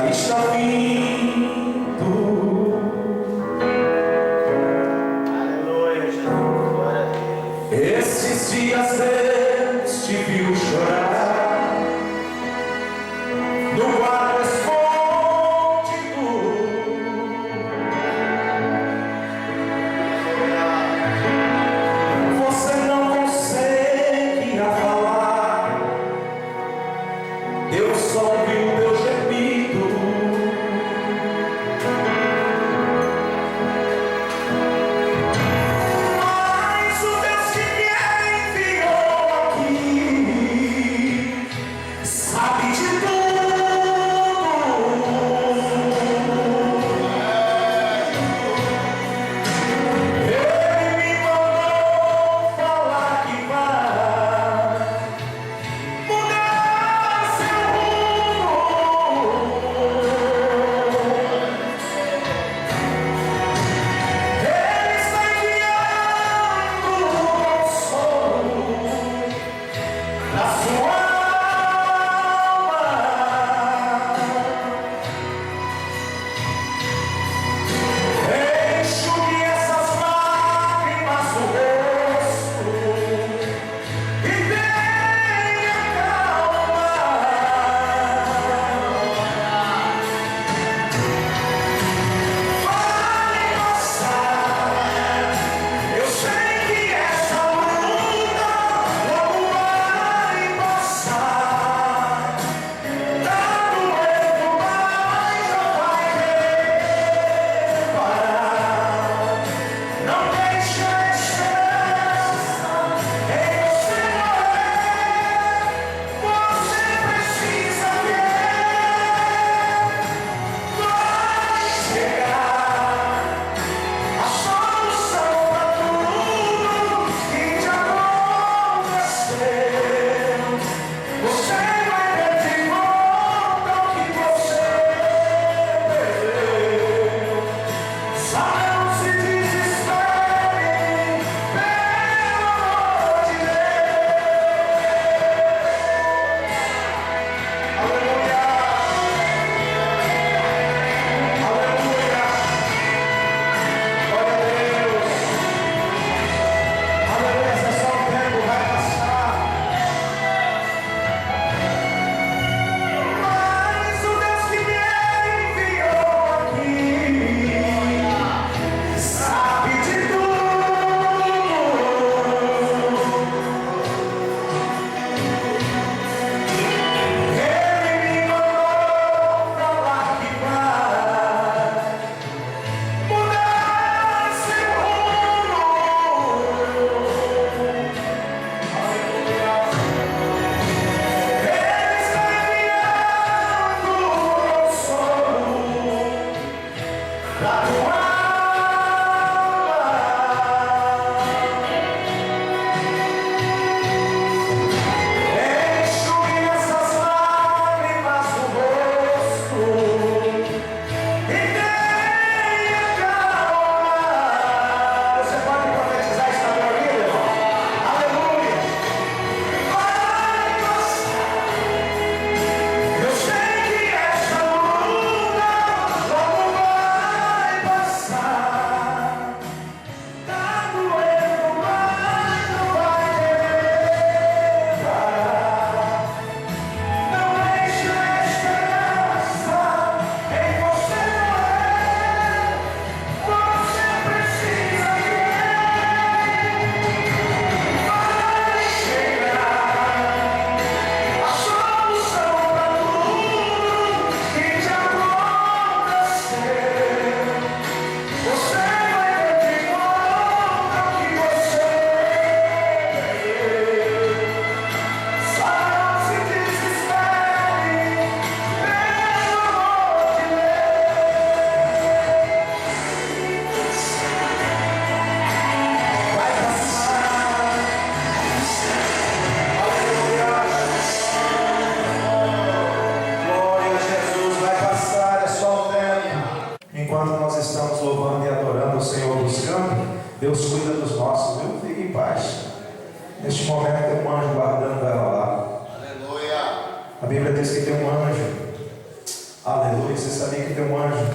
está vindo. Aleluia, Jesus, glória a Deus. Esses dias Deus te viu chorar no quarto escondido. Você não conseguirá falar, Deus só ouviu teu gemido. Mas o Deus que me enviou aqui sabe de tudo. Ele me mandou falar que vai mudar seu rumo. Ele está enviando consolo na sua alma. Enxugue essas lágrimas do rosto e tenha calma. Vai passar. Eu sei que essa luta logo vai passar. Tá doendo, mas não vai parar. Não deixe a esperança em você morrer. Você precisa ver. Vai chegar a solução para tudo que te aconteceu. Você vai ter de volta o que você perdeu. Só não se desespere, pelo amor de Deus. Aleluia. Aleluia. Glória a Deus. Aleluia. Esse é só o tempo, vai passar. Mas o Deus que me enviou aqui sabe de tudo. Ele me mandou falar que vai mudar seu rumo. Ele está enviando consolo pra tua alma. Enxugue essas lágrimas do rosto e tenha calma. Você pode profetizar isso na minha vida, irmão? Aleluia. Vai passar. Eu sei que essa luta logo vai passar. Tá doendo, mas não vai parar. Não deixe a esperança em você morrer. Você precisa ver. Vai chegar a solução para tudo que te aconteceu. Você vai ter de volta o que você perdeu. Só não se desespere, pelo amor de Deus. Vai passar. Aleluia. Glória a Jesus, vai passar, é só o tempo. Enquanto nós estamos louvando e adorando o Senhor, buscando, Deus cuida dos nossos, viu? Fique em paz. Neste momento tem um anjo guardando ela lá. Aleluia. A Bíblia diz que tem um anjo Aleluia. Você sabia que tem um anjo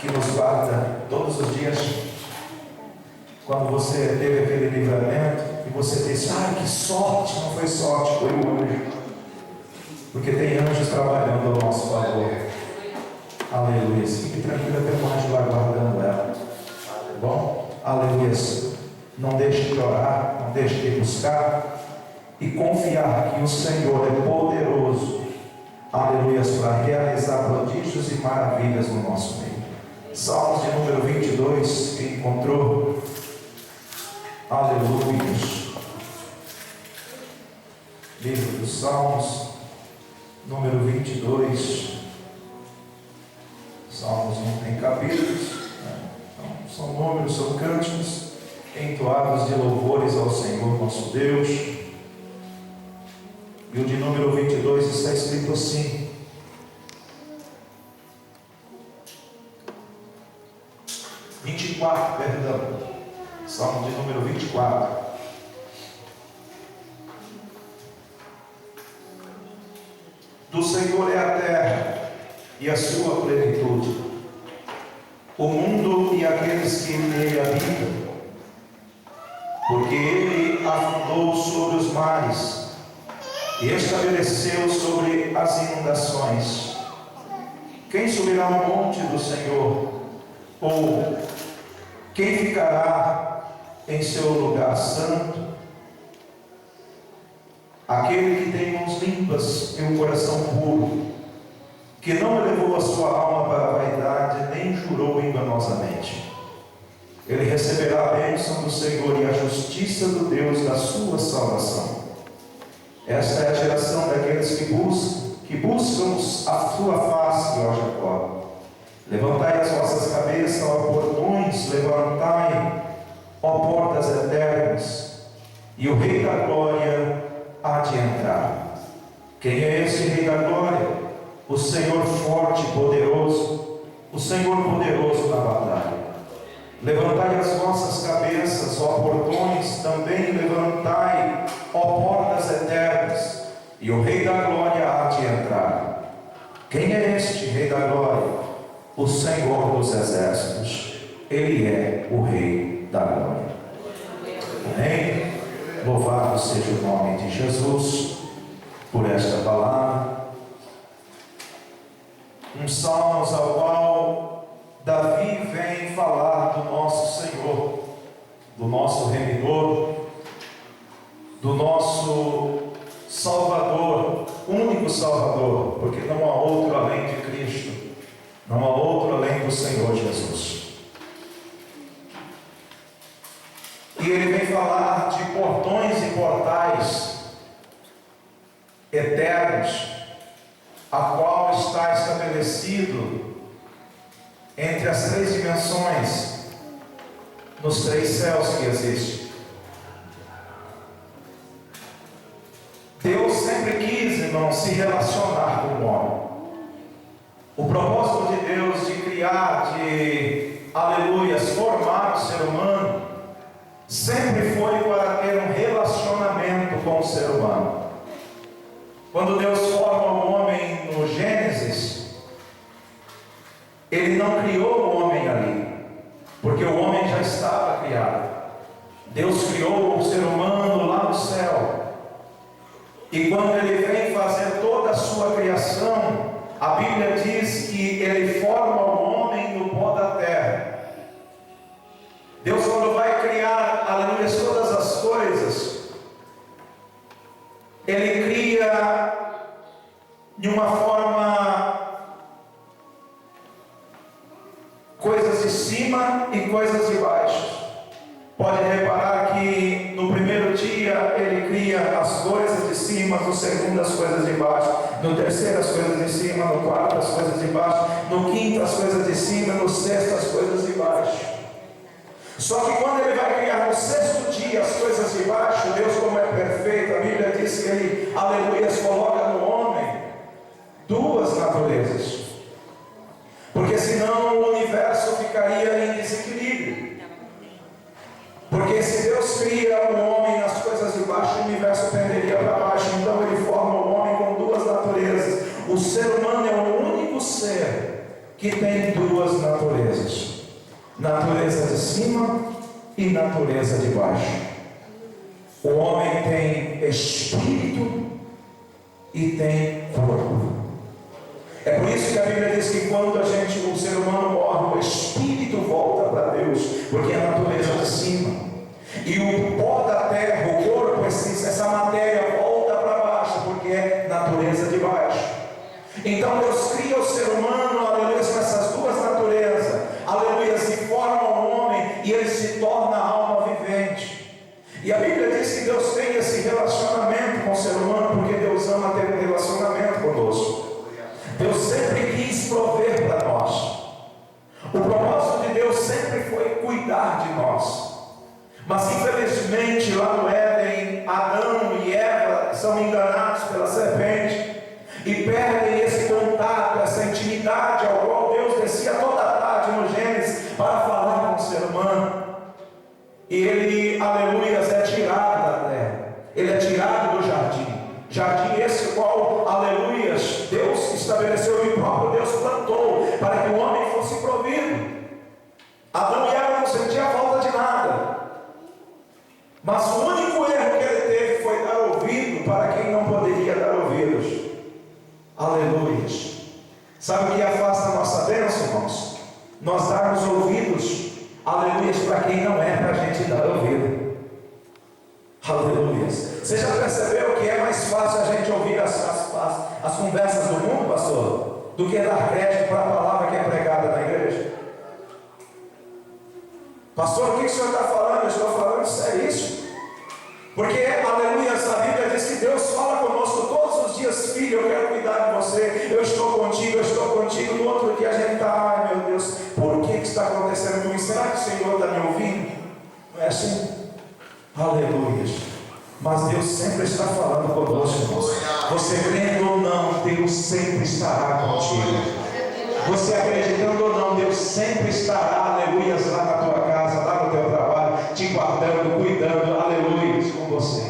que nos guarda todos os dias? Quando você teve aquele livramento e você disse, que sorte, não foi sorte, foi o anjo. Porque tem anjos trabalhando ao nosso favor. Aleluia. Fique tranquila, tem um anjo lá guardando ela. Tá bom? Aleluia. Não deixe de orar, não deixe de buscar e confiar que o Senhor é poderoso. Aleluia. Para realizar prodígios e maravilhas no nosso meio. Salmos de número 22, quem encontrou? Aleluia. Livro dos Salmos, número 22. Salmos não tem capítulos, né? Então, são números, são cânticos entoados de louvores ao Senhor nosso Deus. E o de número 22 está escrito assim: Salmo de número 24. Do Senhor é a terra e a sua plenitude, o mundo e aqueles que nele habitam, porque Ele afundou sobre os mares e estabeleceu sobre as inundações. Quem subirá ao monte do Senhor? Ou quem ficará em seu lugar santo? Aquele que tem mãos limpas e um coração puro, que não elevou a sua alma para a vaidade, nem jurou enganosamente. Ele receberá a bênção do Senhor e a justiça do Deus da sua salvação. Esta é a geração daqueles que buscam a sua face, ó Jacó. Levantai as vossas cabeças, ó portões, levantai, ó portas eternas, e o Rei da Glória há de entrar. Quem é esse Rei da Glória? O Senhor forte e poderoso, o Senhor poderoso na batalha. Levantai as vossas cabeças, ó portões, também levantai, ó portas eternas, e o Rei da Glória há de entrar. Quem é este Rei da Glória? O Senhor dos Exércitos. Ele é o Rei da Glória. Amém? Louvado seja o nome de Jesus por esta palavra. Um salmo ao qual Davi vem falar do nosso Senhor, do nosso Remidor, do nosso Salvador, único Salvador, porque não há outro além de Cristo, não há outro além do Senhor Jesus. E ele vem falar de portões e portais eternos, a qual está estabelecido entre as três dimensões, nos três céus que existem. Deus sempre quis, irmão, se relacionar com o homem. O propósito de Deus de criar, aleluias, formar o ser humano, sempre foi para ter um relacionamento com o ser humano. Quando Deus forma o homem no Gênesis, Ele não criou o homem ali, porque o homem já estava criado. Deus criou o ser humano lá no céu. E quando Ele vem fazer toda a sua criação, a Bíblia diz que Ele forma o homem no pó da terra. Deus, quando vai criar, aleluia, todas as coisas, Ele cria de uma forma coisas de cima e coisas de baixo. Pode reparar que no primeiro dia Ele cria as coisas de cima, no segundo as coisas de baixo, no terceiro as coisas de cima, no quarto as coisas de baixo, no quinto as coisas de cima, no sexto as coisas de baixo. Só que quando Ele vai criar no sexto dia as coisas de baixo, Deus, como é perfeito, a Bíblia diz que Ele, aleluia, coloca no homem duas naturezas, porque senão o universo ficaria em desequilíbrio. Porque se Deus cria o homem nas coisas de baixo, o universo tenderia para baixo. Então Ele forma o homem com duas naturezas. O ser humano é o único ser que tem duas naturezas: natureza de cima e natureza de baixo. O homem tem espírito e tem corpo. É por isso que a Bíblia diz que quando o ser humano morre, o espírito volta para Deus, porque é a natureza de cima. E o pó da terra, o corpo, essa matéria volta para baixo, porque é natureza de baixo. Então Deus cria o ser humano, aleluia, com essas duas naturezas, aleluia, se forma o homem e ele se torna alma vivente. E a Bíblia diz que Deus tem esse relacionamento com o ser humano, porque Deus ama ter um relacionamento conosco. Deus sempre quis prover para nós. O propósito de Deus sempre foi cuidar de nós. Mas infelizmente lá no Éden, Adão e Eva são enganados pela serpente e perdem esse contato, essa intimidade ao qual Deus descia toda a tarde no Gênesis para falar com o ser humano. E ele, aleluia, é tirado da terra, ele é tirado do jardim. Jardim esse qual, aleluia, Deus estabeleceu e o próprio Deus plantou para que o homem fosse provido. Adão e Eva não sentiam falta de nada, mas o único erro que ele teve foi dar ouvido para quem não poderia dar ouvidos. Aleluia. Sabe o que afasta a nossa bênção, irmãos? Nós darmos ouvidos, aleluia, para quem não é para a gente dar ouvido. Aleluia. Você já percebeu que é mais fácil a gente ouvir as conversas do mundo, pastor, do que dar crédito para a palavra que é pregada na igreja? Pastor, o que o senhor está falando? Eu estou falando seríssimo. Porque, aleluia, a Bíblia diz que Deus fala conosco todos os dias: filho, eu quero cuidar de você, eu estou contigo, eu estou contigo. No outro dia a gente está: ai meu Deus, por que está acontecendo com isso? Será que o Senhor está me ouvindo? Não é assim? Aleluia. Mas Deus sempre está falando conosco, irmãos. Você crendo ou não, Deus sempre estará contigo. Você acreditando ou não, Deus sempre estará, aleluia, lá na tua casa, lá no teu trabalho, te guardando, cuidando, aleluia, com você.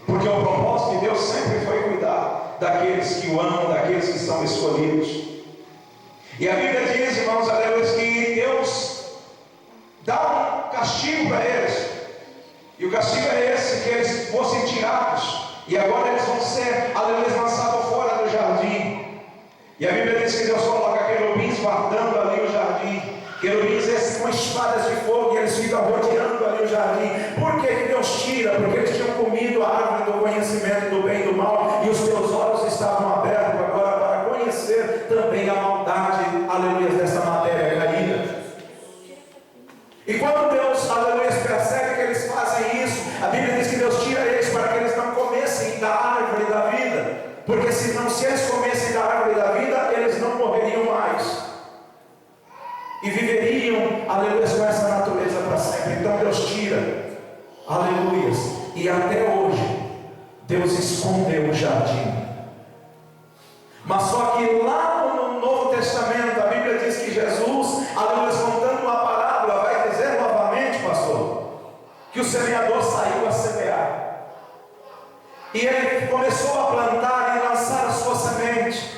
Porque o propósito de Deus sempre foi cuidar daqueles que o amam, daqueles que são escolhidos. E a Bíblia diz, irmãos, aleluia, que Deus dá um castigo para eles. E o castigo é esse: que eles fossem tirados, e agora eles vão ser, aleluia, lançados fora do jardim. E a Bíblia diz que Deus coloca querubins guardando ali o jardim. Querubins esses com espadas de fogo, e eles ficam rodeando ali o jardim. Por que Deus tira? Porque eles tinham comido a árvore do conhecimento do bem e do mal, e os teus olhos estavam abertos agora para conhecer também a maldade, aleluia, dessa matéria caída. E quando Deus, aleluia, percebe que eles fazem isso, a Bíblia diz que Deus tira eles para que eles não comessem da árvore da vida. Porque senão, se eles comessem da árvore da vida, eles não morreriam mais e viveriam, aleluia, com essa natureza para sempre. Então Deus tira, aleluia, e até hoje Deus escondeu o jardim. Mas só que lá no Novo Testamento a Bíblia diz que Jesus, aleluia, contando uma parábola, vai dizer novamente, pastor, que o semeador saiu a semear. E ele começou a plantar e lançar a sua semente.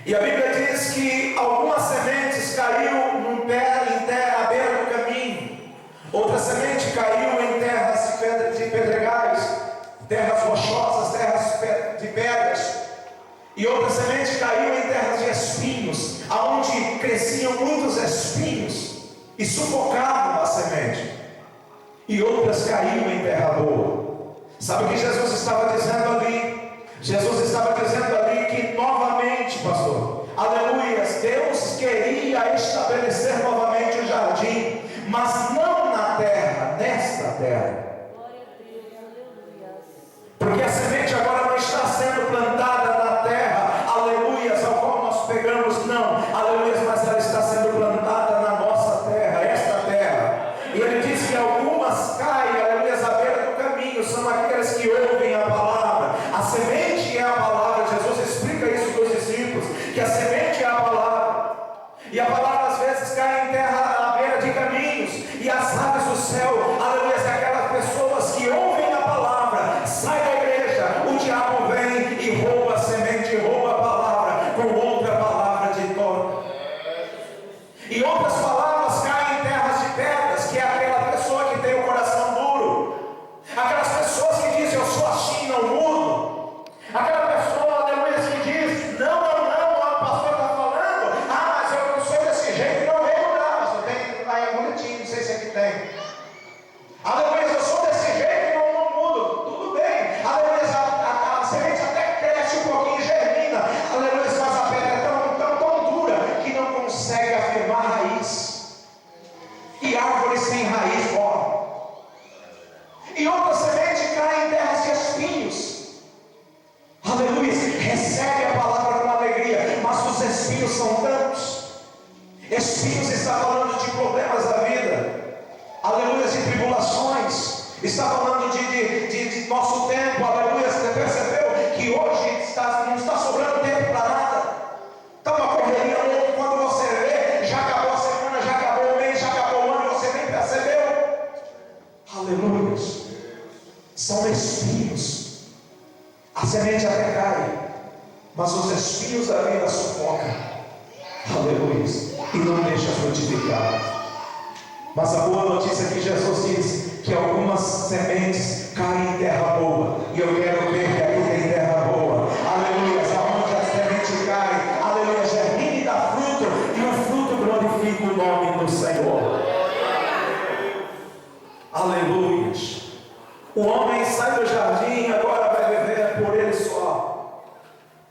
E a Bíblia diz que algumas sementes caíram em terra à beira do caminho. Outra semente caiu em terras de pedregais, terras rochosas, terras de pedras. E outra semente caiu em terras de espinhos, aonde cresciam muitos espinhos e sufocavam a semente. E outras caíram em terra boa. Sabe o que Jesus estava dizendo ali? Jesus estava dizendo ali que novamente, pastor, aleluia, Deus queria estabelecer novamente o jardim, mas não na terra, nesta terra. Porque a semente agora não está sendo plantada na terra, aleluia, ao qual nós pegamos, não, aleluia, mas ela está sendo plantada na nossa terra, esta terra. E ele diz que algumas caem, aleluia, à beira do caminho, são aqueles que ouvem a palavra. A semente é a palavra. Jesus explica isso para os discípulos, que a semente é a palavra. E a palavra às vezes cai em espinhos são tantos. Espinhos está falando de problemas da vida, aleluia, de tribulações. Está falando de nosso tempo, aleluia. Você percebeu que hoje não está sobrando tempo para nada? Está uma correria louca. Quando você vê, já acabou a semana, já acabou o mês, já acabou o ano e você nem percebeu. Aleluia. São espinhos. A semente até cai, mas os espinhos da vida sufocam. Aleluia. E não deixa frutificar. Mas a boa notícia é que Jesus diz que algumas sementes caem em terra boa. E eu quero ver que aqui tem terra boa. Aleluia. Aonde a semente cai, aleluia, germina e dá fruto. E o fruto glorifica o nome do Senhor. Aleluia. O homem sai do jardim e agora vai viver por ele só.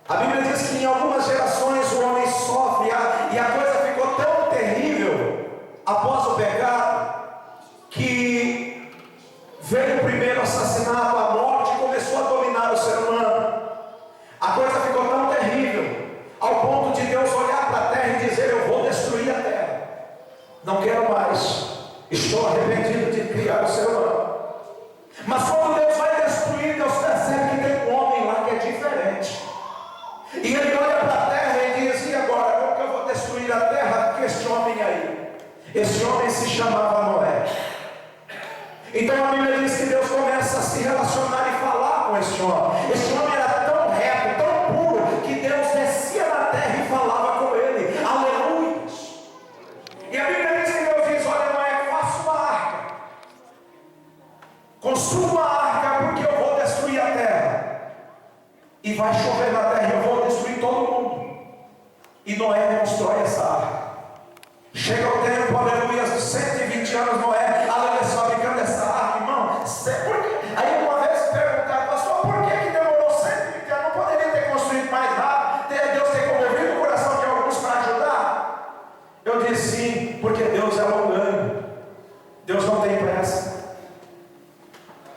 A Bíblia diz que em algumas gerações o homem sofre. E a coisa ficou tão terrível após o pecado, que veio o primeiro assassinato, a morte começou a dominar o ser humano. A coisa ficou tão terrível, ao ponto de Deus olhar para a terra e dizer: eu vou destruir a terra, não quero mais, estou arrependido de criar o ser humano. Mas quando Deus vai destruir, Deus percebe que tem um homem lá que é diferente. E ele olha para a terra e diz: e agora, como que eu vou destruir a terra com este homem aí? Esse homem se chamava Noé. Então a Bíblia diz que Deus começa a se relacionar e falar com esse homem. Esse homem era tão reto, tão puro, que Deus descia na terra e falava com ele. Aleluia. E a Bíblia diz que Deus diz: olha, Noé, faça uma arca, construa uma arca, porque eu vou destruir a terra, e vai chover na terra, eu vou destruir todo mundo. E Noé constrói essa arca. Chega o tempo, aleluia, dos 120 anos, Noé, aleluia, fabricando essa arca, irmão. Por quê? Aí uma vez perguntaram: pastor, por que demorou 120 anos? Não poderia ter construído mais rápido? Deus ter comovido o coração de alguns para ajudar? Eu disse: sim, porque Deus é longânimo, Deus não tem pressa.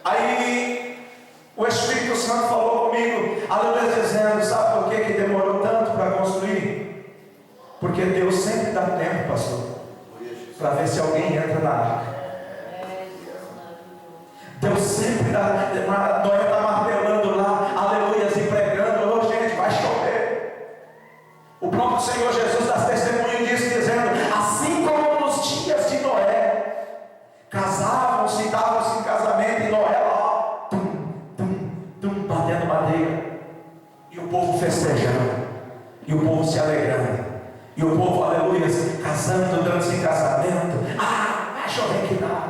Aí o Espírito Santo falou comigo, aleluia, dizendo: sabe por que demorou tanto para construir? Porque Deus sempre dá tempo, pastor, para ver se alguém entra na arca. Deus sempre dá. Noé está martelando lá, aleluia, e pregando: oh, gente, vai chover. O próprio Senhor Jesus dá testemunho disso, dizendo: assim como nos dias de Noé, casavam-se, davam-se em casamento, e Noé lá, batendo madeira, e o povo festejando, e o povo se alegrando. E o povo, aleluia, casando, dando-se em casamento. Vai chover que dá.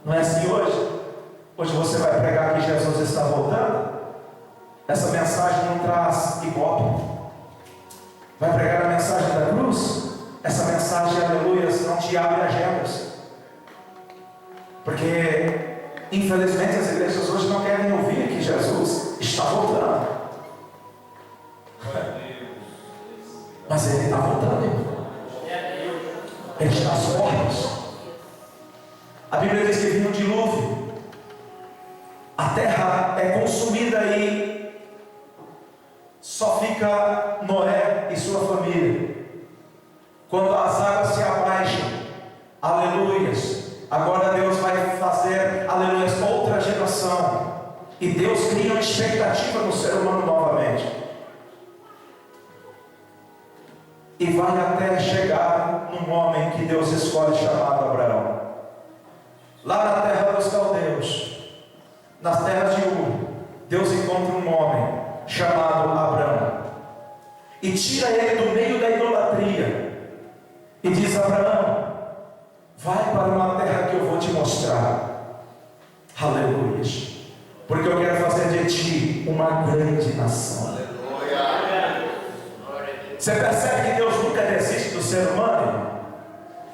Não é assim hoje? Hoje você vai pregar que Jesus está voltando. Essa mensagem não traz ibope. Vai pregar a mensagem da cruz. Essa mensagem, aleluia, não te abre agendas. Porque, infelizmente, as igrejas hoje não querem ouvir que Jesus está voltando. Mas Ele está voltando, irmão. Ele está às portas. A Bíblia diz que vinha um dilúvio. A terra é consumida e só fica Noé e sua família. Quando as águas se abaixam, aleluias, agora Deus vai fazer, aleluias, outra geração. E Deus cria uma expectativa no ser humano novamente. E vai até chegar num homem que Deus escolhe, chamado Abraão. Lá na terra dos caldeus, nas terras de Ur, Deus encontra um homem chamado Abraão e tira ele do meio da idolatria e diz: Abraão, vai para uma terra que eu vou te mostrar. Aleluia. Porque eu quero fazer de ti uma grande nação. Você percebe que Deus nunca desiste do ser humano, irmão?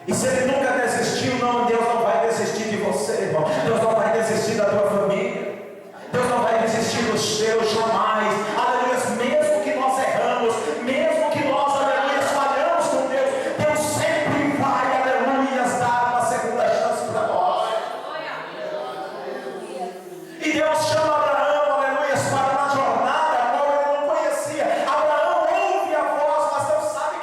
E se Ele nunca desistiu, Deus não vai desistir de você, irmão. Deus não vai desistir da tua família. Deus não vai desistir dos teus, jamais. Aleluia. Mesmo que nós erramos, mesmo que nós, aleluia, falhamos com Deus, Deus sempre vai, aleluia, dar uma segunda chance para nós. E Deus chama Abraão, aleluia, para uma jornada a qual ele não conhecia. Abraão ouve a voz, mas não sabe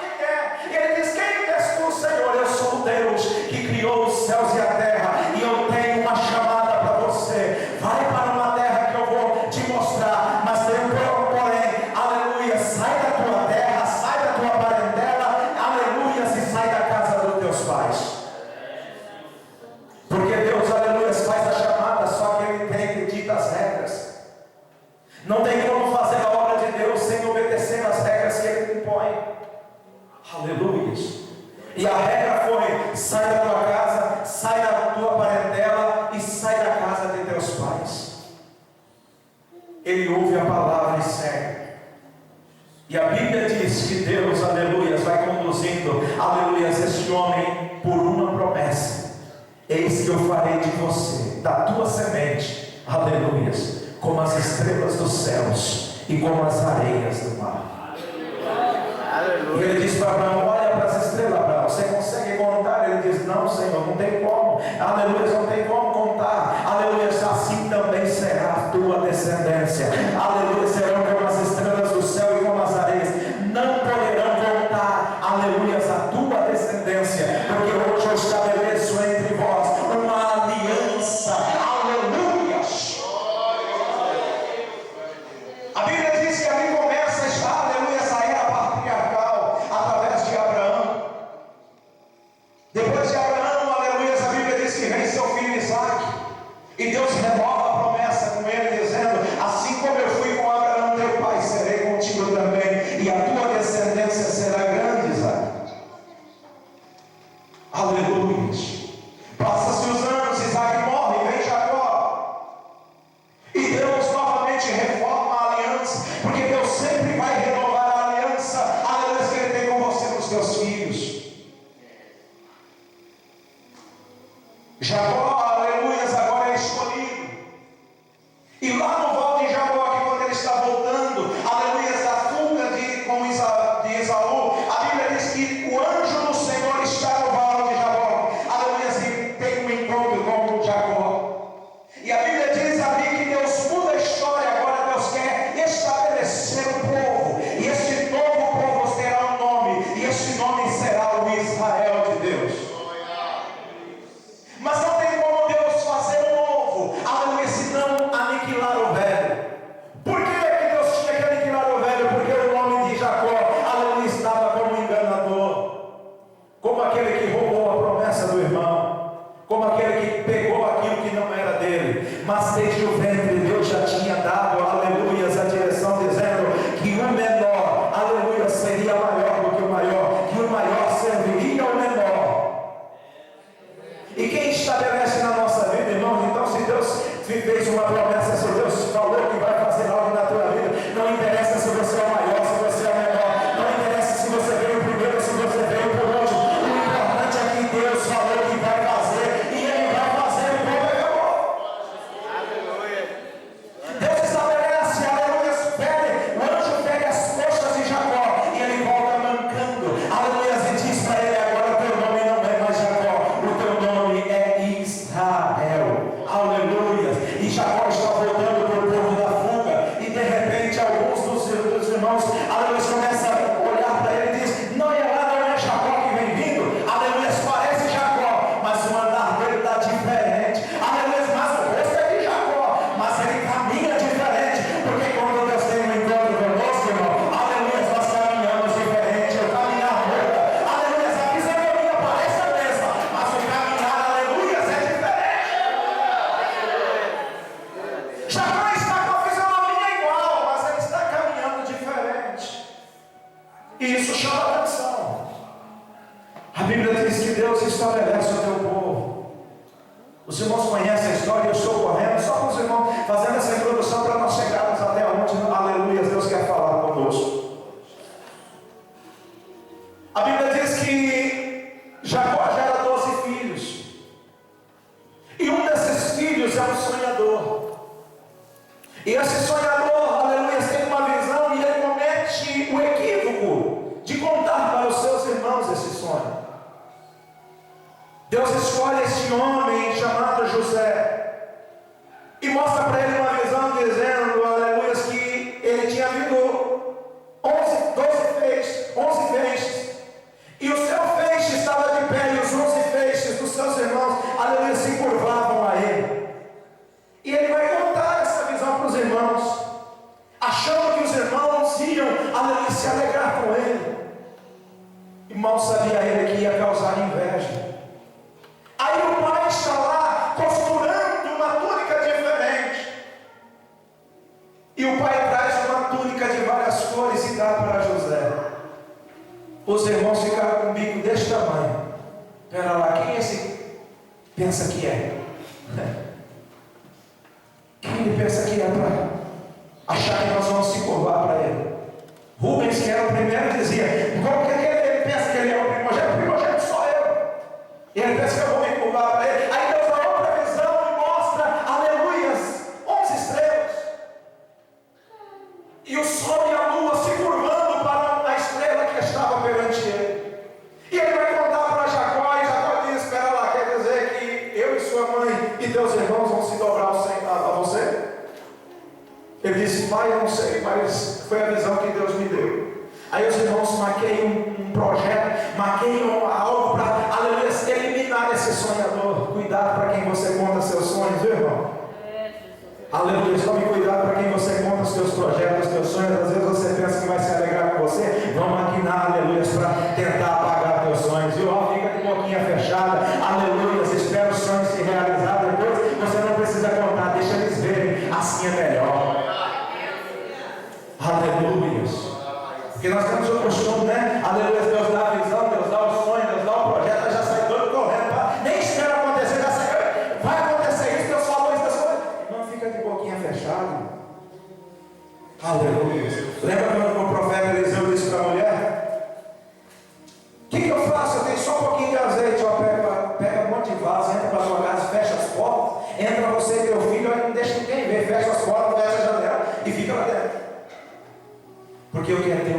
Não tem como fazer a obra de Deus sem obedecer às regras que Ele impõe. Aleluia. E a regra foi: sai da tua casa, sai da tua parentela e sai da casa de teus pais. Ele ouve a palavra e segue. E a Bíblia diz que Deus, aleluia, vai conduzindo, aleluia, este homem por uma promessa: eis que eu farei de você, da tua semente, aleluia, como as estrelas dos céus e como as areias do mar. Aleluia. E ele diz para Abraão: olha para as estrelas, Abraão, você consegue contar? Ele diz: não, Senhor, não tem como. Aleluia, não tem como contar. Aleluia, assim também será a tua descendência. Aleluia, serão como as estrelas do céu e como as areias. Não poderão contar, aleluia, a tua descendência, porque hoje eu estabeleço entre vós uma aliança. Aleluia. A Bíblia diz que ali começa a estar, aleluia, essa era patriarcal através de Abraão. Depois de Abraão, aleluia, a Bíblia diz que vem seu filho Isaac, e Deus renova a promessa com ele, dizendo: assim como eu fui com Abraão teu pai, serei contigo também, e a tua descendência será grande, Isaac. Aleluia. Passa-se os anos, Isaac morre, vem Jacó, e Deus novamente reforma a aliança, porque Deus sempre vai renovar a aliança, aleluia, que Ele tem com você, com os teus filhos. Jacó, aleluia, agora é escolhido. E lá no Val de Jaboque, quando ele está voltando, aleluia, da fuga de Esaú, a Bíblia diz que o anjo do Senhor está no Val de Jaboque, aleluia, e tem um encontro com Jacó. E a Bíblia diz ali que Deus muda a história. Agora Deus quer estabelecer um povo, e este novo povo terá um nome, e este nome será o Israel de Deus. Mas não tem como Deus fazer um novo, aleluia, se não aniquilar o velho. Por que Deus tinha que aniquilar o velho? Porque o nome de Jacó, aleluia, estava como enganador, como aquele que roubou a promessa do irmão, como aquele que pegou aquilo que não era dele. Mas desde o ventre Deus já tinha dado, aleluia, a direção, dizendo que o menor, aleluia, seria maior do que o maior, que o maior serviria ao menor. E quem estabelece na nossa vida, irmãos? Então, se Deus te fez uma promessa, se Deus falou que vai fazer algo na tua vida, não interessa se você é o maior, se você é o menor, não interessa se você veio primeiro, se você veio por último. O importante é que Deus falou que vai fazer, e Ele vai fazer, e como acabou. Aleluia. Deus estabelece, aleluia, o anjo pega as costas de Jacó, e ele volta mancando, aleluia, e diz para ele: agora o teu nome não é mais Jacó, o teu nome é Israel. Aleluia. E Jacó está voltando para o povo da fuga, e de repente alguns dos irmãos, aleluia, começam a olhar para ele e diz: não é lá, não é Jacó que vem vindo, aleluia, parece Jacó, mas o andar dele está diferente, aleluia, mas o rosto é de Jacó, mas ele caminha diferente, porque quando Deus tem um encontro conosco, irmão, aleluia, nós caminhamos diferente. O caminhar muda, aleluia, a fisionomia parece a mesma, mas o caminhar, aleluia, é diferente. Jacó está com a fisionomia igual, mas ele está caminhando diferente. E isso chama a atenção. A Bíblia diz que Deus estabelece o teu povo. Os irmãos conhecem a história, eu estou correndo só para os irmãos, fazendo essa introdução para nós chegarmos até onde, aleluia, Deus quer falar conosco. A Bíblia diz que Jacó gera 12 filhos, e um desses filhos é um sonhador. E esse sonhador, aleluia, tem uma visão, e ele comete o equívoco de contar para os seus irmãos esse sonho. Deus escolhe este homem chamado José, e mostra para ele uma visão, dizendo, aleluia, que ele tinha vindo 11 feixes, e o seu feixe estava de pé, e os 11 feixes dos seus irmãos, aleluia, se curvavam a ele. E ele vai contar essa visão para os irmãos, achando que os irmãos iam, aleluia, se alegrar com ele. E mal sabia ele que ia causar inveja. Aí o pai está lá costurando uma túnica diferente, E o pai traz uma túnica de várias cores e dá para José. Os irmãos ficaram com um bico deste tamanho. Pera lá, quem esse pensa que é? Quem ele pensa que é para achar que nós vamos se curvar para ele? Rubens, que era o primeiro, dizia: como que ele pensa que ele é o primogênito? O primogênito sou eu. E ele pensa que eu vou me curvar para ele. Aí Deus dá outra visão e mostra, aleluias, 11 estrelas. E o sol e a lua se curvando para a estrela que estava perante ele. E ele vai contar para Jacó, e Jacó diz: espera lá, quer dizer que eu e sua mãe e teus irmãos vão se dobrar a você? Ele disse: pai, eu não sei, mas foi a visão que Deus me deu. Aí os irmãos maqueiam um projeto, maqueiam algo para, aleluia, eliminar esse sonhador. Cuidado para quem você conta seus sonhos, viu, irmão? Aleluia, tome cuidado para quem você conta os seus projetos, os teus sonhos. Às vezes você pensa que vai se alegrar com você, vão maquinar, aleluia, para tentar apagar teus sonhos. E ó, fica de boquinha fechada, aleluia, espera os sonhos se realizar. Depois você não precisa contar, deixa eles verem, assim é melhor. Aleluia. Porque nós temos o costume, né? Aleluia, Deus dá a visão, Deus dá o sonho, Deus dá o projeto, aí já sai doido correndo, tá? Nem espera acontecer, já sai, vai acontecer isso, Deus falou isso, Deus falou. Não fica de boquinha fechada. Aleluia. Lembra quando o profeta Eliseu disse para a mulher: o que eu faço? Eu tenho só um pouquinho de azeite. Ó, pega um monte de vaso, entra para a sua casa, fecha as portas, entra você e teu filho, não deixa ninguém ver, fecha as portas, fecha a janela e fica lá dentro. Porque o que é teu.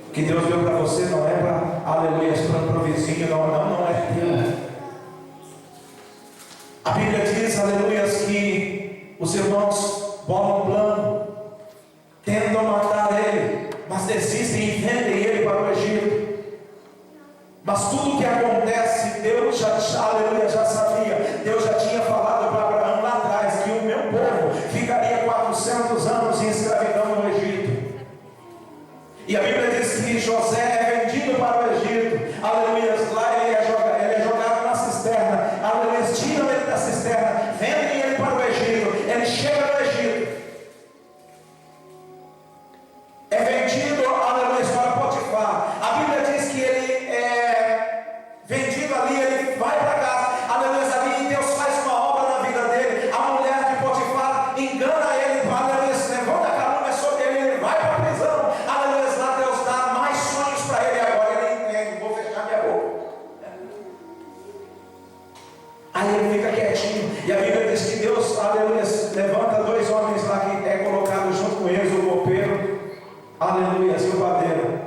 O que Deus deu para você não é para, aleluia, para o vizinho, não é teu. A Bíblia diz, aleluia, que os irmãos bolam um plano, tentam matar ele, mas desistem e vendem ele para o Egito. Mas tudo o que acontece, Deus já sabia. Deus já tinha falado para Abraão lá atrás que o meu povo ficaria 400 anos em escravidão no Egito. E a Bíblia diz que José é vendido para o Egito. Aleluia, lá ele é jogado na cisterna. Aleluia, tiram ele da cisterna, vendem ele para o Egito. Ele chega no Egito, é vendido, aleluia, para Potifar. A Bíblia diz que ele é vendido ali, ele vai para casa, aleluia, ali, e Deus faz uma obra na vida dele. A mulher de Potifar engana ele, aleluia, levanta a calúnia sobre ele, ele vai para a prisão, aleluia, lá Deus dá mais sonhos para ele. Agora ele entende: vou fechar minha boca. Aí ele fica quietinho, e a Bíblia diz que Deus, aleluia, levanta 2 homens lá que é colocado junto com eles, o copeiro, aleluia, e o padeiro,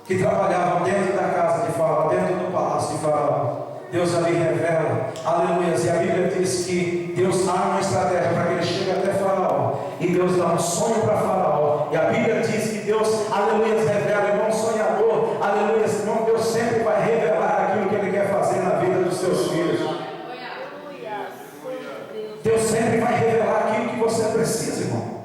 que trabalhavam dentro da casa de Faraó, dentro do palácio de Faraó. Deus ali revela, aleluia, e a Bíblia diz que Deus dá uma estratégia para que ele chegue até Faraó, e Deus dá um sonho para Faraó. E a Bíblia diz que Deus, aleluia, revela, irmão sonhador, aleluia, irmão, Deus sempre vai revelar aquilo que ele quer fazer na vida dos seus filhos. Deus sempre vai revelar aquilo que você precisa, irmão.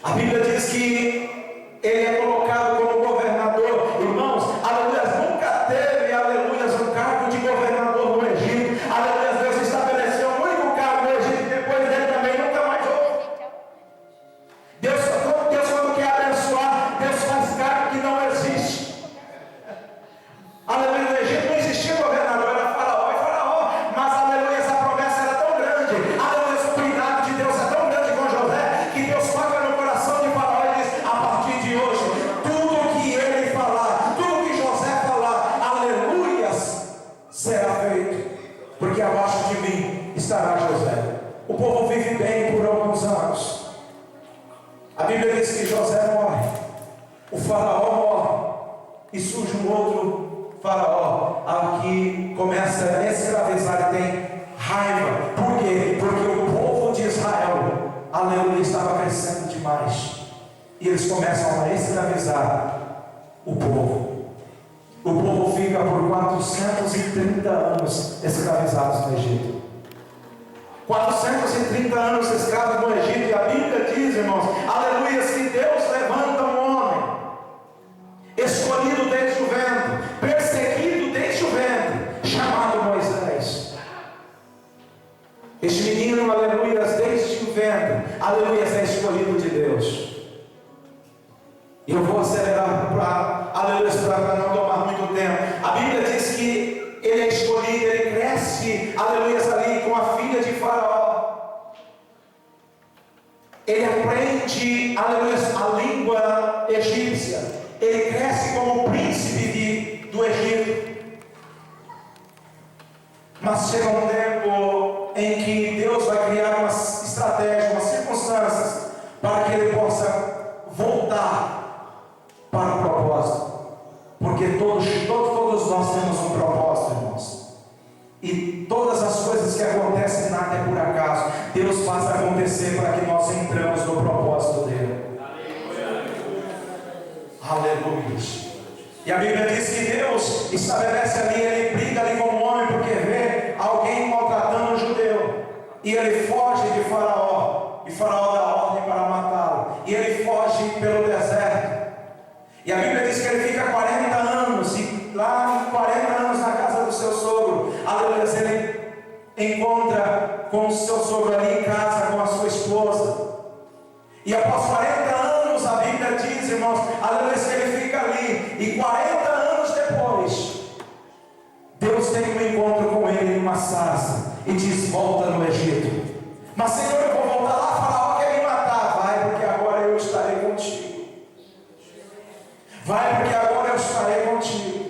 A Bíblia diz que ele é colocado como governador. Irmãos, aleluia, nunca teve, aleluia, um cargo de governador no Egito. Aleluia, Deus estabeleceu um único cargo no Egito, e depois dele também nunca mais houve. Deus quando quer abençoar, Deus faz cargo que não existe. Aleluia, no Egito não existia governador, era Faraó e Faraó, mas aleluia, essa promessa era tão grande, aleluia, o cuidado de Deus é tão grande com José, que Deus toca no coração de Faraó e diz: a partir de hoje, tudo que ele falar, tudo que José falar, aleluia, será feito, porque abaixo de mim estará José. O povo vive bem por alguns anos. A Bíblia diz que José morre, o Faraó morre, e surge um outro Faraó, que começa a escravizar e tem raiva. Por quê? Porque o povo de Israel, aleluia, estava crescendo demais, e eles começam a escravizar o povo. O povo fica por 430 anos escravizados no Egito. 430 anos escravos no Egito. E a Bíblia diz, irmãos, aleluia, que Deus levanta um homem escolhido desde o ventre, perseguido desde o ventre, chamado Moisés. Este menino, aleluia, desde o ventre aleluia, é escolhido de Deus. E eu vou acelerar aleluia, para não tomar muito tempo. A Bíblia diz que ele é escolhido, ele cresce, aleluia, ali com a filha de Faraó. Ele aprende, aleluia, a língua egípcia. Ele cresce como príncipe do Egito. Mas chega um tempo em que Deus vai criar uma estratégia, umas circunstâncias, para que ele possa voltar para o propósito. Porque todos nós temos um propósito, irmãos. E todas as coisas que acontecem, nada é por acaso. Deus faz acontecer para que nós entramos no propósito dele. Aleluia. E a Bíblia diz que Deus estabelece ali, ele briga ali com o homem, porque vê alguém maltratando um judeu. E ele foge de Faraó. E Faraó dá ordem para matá-lo. E ele foge pelo deserto. E a Bíblia diz que ele fica 40 anos. E lá em 40 anos na casa do seu sogro, aleluia, ele encontra com o seu sogro ali em casa, com a sua esposa. E após 40 anos, a Bíblia diz, irmãos, aleluia, que ele fica ali. E 40 anos depois, Deus tem um encontro com ele em uma sarça. E diz: volta no Egito. Mas Senhor, eu vou voltar lá, Faraó quer me matar. Vai, porque agora eu estarei contigo. Vai, porque agora eu estarei contigo.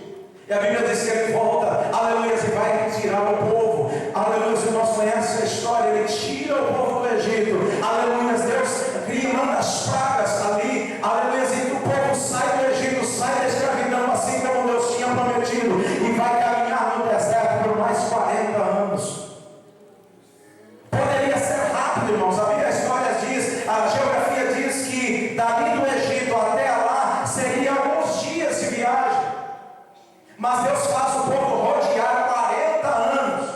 E a Bíblia diz que ele volta, aleluia, e vai tirar o povo. Aleluia, se nós conhecemos a história, ele tira o povo do Egito. Aleluia, Deus cria, manda as pragas ali. Aleluia, e o povo sai do Egito, sai da escravidão, assim como Deus tinha prometido. E vai caminhar no deserto por mais 40 anos. Poderia ser rápido, irmãos. A Bíblia, a história diz, a geografia diz que dali do Egito até lá seria alguns dias de viagem. Mas Deus faz o povo rodear 40 anos.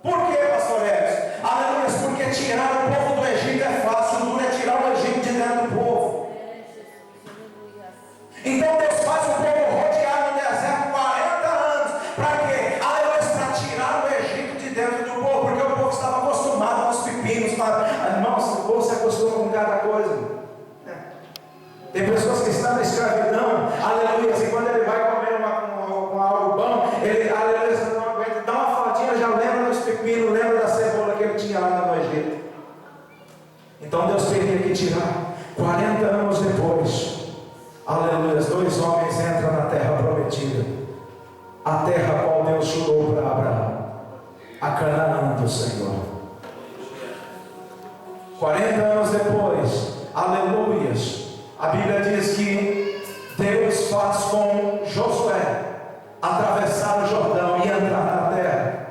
Por quê, pastor Edson? Aleluia, porque tirar o povo do Egito é fácil, duro é tirar o Egito de dentro do povo. Então Deus faz o povo rodear no deserto 40 anos. Para quê? Aleluia, para tirar o Egito de dentro do povo, porque o povo estava acostumado aos pepinos. Irmãos, o povo se acostuma com cada coisa. Tem pessoas que estão na escravidão, aleluia, e quando ele vai comer algo bom, ele, aleluia, não aguenta, dá uma fadinha, já lembra dos pepinos, lembra da cebola que ele tinha lá no Egito. Então Deus teria que tirar. 40 anos depois, aleluia, 2 homens entram na terra prometida, a terra a qual Deus jurou para Abraão, a Canaã do Senhor. 40 anos depois, aleluia, a Bíblia diz que Deus faz com Josué atravessar o Jordão e entrar na terra,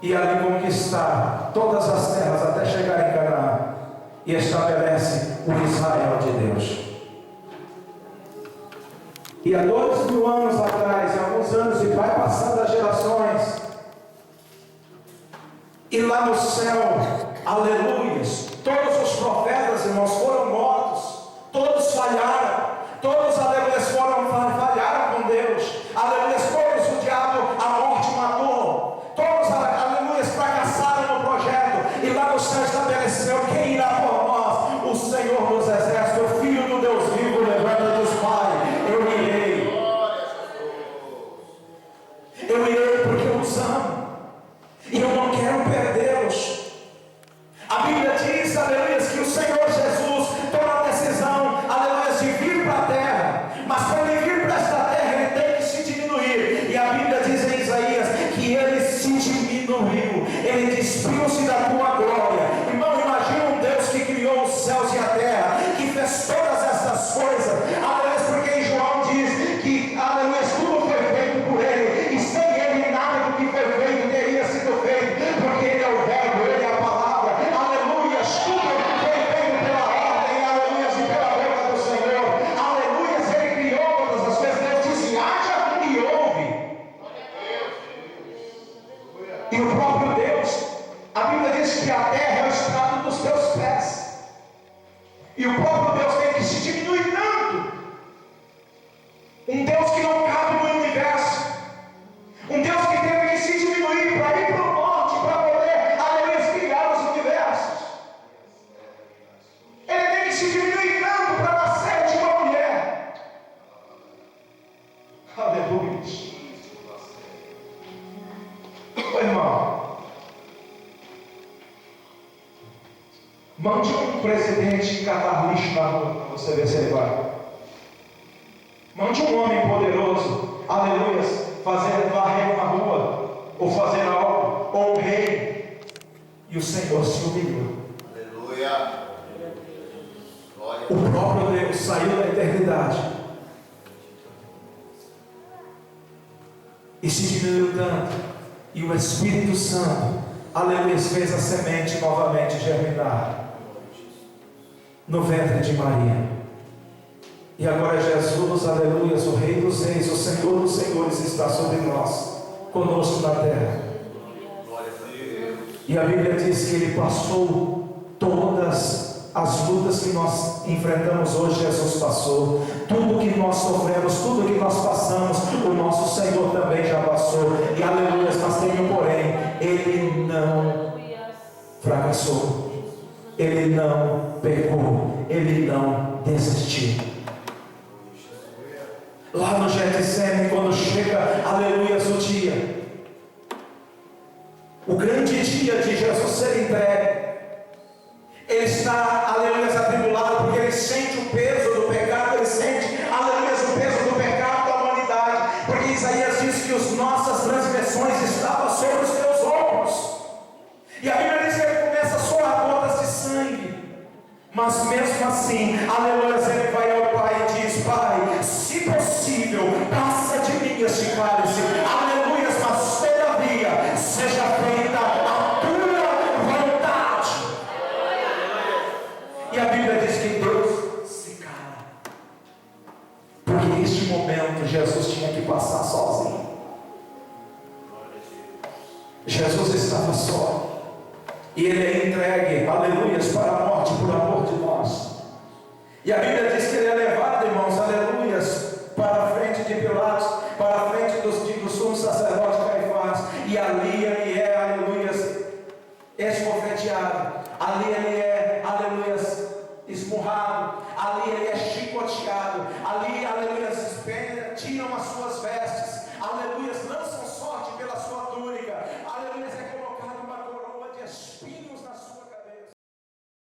e ali conquistar todas as terras até chegar em Canaã, e estabelece o Israel de Deus. E há 2000 anos atrás, em alguns anos, e vai passando as gerações, e lá no céu, aleluia, todos os profetas, irmãos, foram mortos, todos falharam, todos, aleluia, falharam com Deus, aleluia, todos o diabo, a morte matou, todos, aleluia, fracassaram no projeto, e lá no céu estabeleceu quem irá por nós, o Senhor dos exércitos, o Filho do Deus vivo, levanta dos pais, eu irei porque eu os amo, e eu não quero perdê-los. A Bíblia diz, aleluia, que o Senhor Jesus tomou a decisão, aleluia, de vir para a terra, mas para ele vir para esta terra, ele tem que se diminuir, e a Bíblia diz em Isaías, que ele se diminuiu, ele despiu-se da tua glória. Irmão, imagina um Deus que criou os céus e a terra, que fez todas essas coisas, aleluia, porque em João diz que, aleluia, tudo foi feito por ele, e sem ele nada do que foi feito teria sido feito, porque ele é o verbo, ele é a palavra, aleluia, tudo Mande um presidente catar lixo na rua para você ver se ele vai. Mande um homem poderoso, aleluia, varrer uma rua, ou fazer algo, ou um rei, e o Senhor se humilhou. Aleluia. O próprio Deus saiu da eternidade e se diminuiu tanto, e o Espírito Santo, aleluia, fez a semente novamente germinar no ventre de Maria. E agora Jesus, aleluia, o Rei dos Reis, o Senhor dos Senhores está sobre nós, conosco na terra. E a Bíblia diz que Ele passou todas as lutas que nós enfrentamos hoje. Jesus passou tudo que nós sofremos, tudo que nós passamos, o nosso Senhor também já passou. E aleluia, mas tem um porém: Ele não fracassou, Ele não pecou, Ele não desistiu. Lá no Getsemane, quando chega, aleluia, o dia, o grande dia de Jesus ser entregue, ele está, aleluia, atribulado, porque ele sente o peso do pecado, ele sente, aleluia, o peso do pecado da humanidade, porque Isaías diz que as nossas transgressões estavam sobre os teus ombros, e a Bíblia diz que ele começa a soar gotas de sangue, mas mesmo assim, aleluia, ele vai ao Pai e diz: Pai, se possível, passa de mim este cálice, aleluia, mas todavia seja feita a tua vontade. E a Bíblia diz que Deus se cala, porque neste momento Jesus tinha que passar sozinho. Jesus estava só, e ele é entregue, aleluia, para a morte por amor de nós. E a Bíblia diz que ele é levado, irmãos, aleluia, para a frente de Pilatos, para a frente do sumo sacerdote Caifás, e ali ele é, aleluia, esbofeteado, ali ele é, aleluia, esmurrado, ali ele é chicoteado, ali, aleluia, tiram as suas vestes,